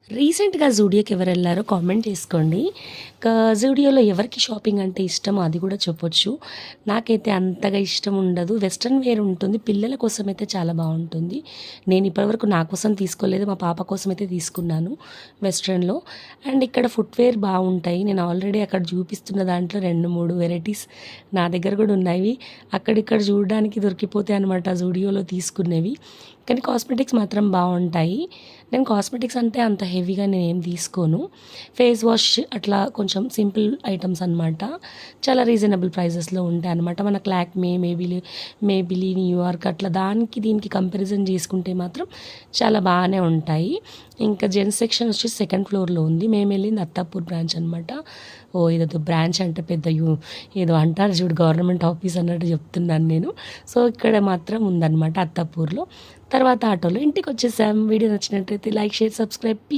రీసెంట్‌గా జూడియోకి ఎవరెళ్లారో కామెంట్ చేసుకోండి. జూడియోలో ఎవరికి షాపింగ్ అంటే ఇష్టమో అది కూడా చెప్పొచ్చు. నాకైతే అంతగా ఇష్టం ఉండదు. వెస్ట్రన్ వేర్ ఉంటుంది. పిల్లల కోసమైతే చాలా బావుంటుంది. నేను ఇప్పటివరకు నా కోసం తీసుకోలేదు. మా పాప కోసమైతే తీసుకున్నాను వెస్ట్రన్‌లో. అండ్ ఇక్కడ ఫుట్‌వేర్ బావుంటాయి. నేను ఆల్రెడీ అక్కడ చూపిస్తున్న దాంట్లో 2, 3 వెరైటీస్ నా దగ్గర కూడా ఉన్నాయి. అక్కడిక్కడ చూడడానికి దొరికిపోతాయి అనమాట జూడియోలో తీసుకునేవి. కానీ కాస్మెటిక్స్ మాత్రం బావుంటాయి. నేను కాస్మెటిక్స్ అంటే అంత హెవీగా నేనేం తీసుకోను. ఫేస్ వాష్ అట్లా కొంచెం సింపుల్ ఐటమ్స్ అనమాట. చాలా రీజనబుల్ ప్రైజెస్‌లో ఉంటాయన్నమాట. మనకు లాక్మే, మేబిలి, న్యూయార్క్ అట్లా దానికి దీనికి కంపారిజన్ చేసుకుంటే మాత్రం చాలా బాగానే ఉంటాయి. ఇంకా జెంట్స్ సెక్షన్ వచ్చేసి సెకండ్ ఫ్లోర్‌లో ఉంది. మేము వెళ్ళింది అత్తాపూర్ బ్రాంచ్ అనమాట. ఇదేదో బ్రాంచ్ అంటే పెద్ద ఏదో అంటారు చూడు గవర్నమెంట్ ఆఫీస్ అన్నట్టు చెప్తున్నాను నేను. సో ఇక్కడ మాత్రం ఉందన్నమాట అత్తాపూర్‌లో. తర్వాత ఆటోలో ఇంటికి వచ్చేసాం. వీడియో నచ్చినట్టయితే లైక్, షేర్, సబ్స్క్రైబ్ ప్లీజ్.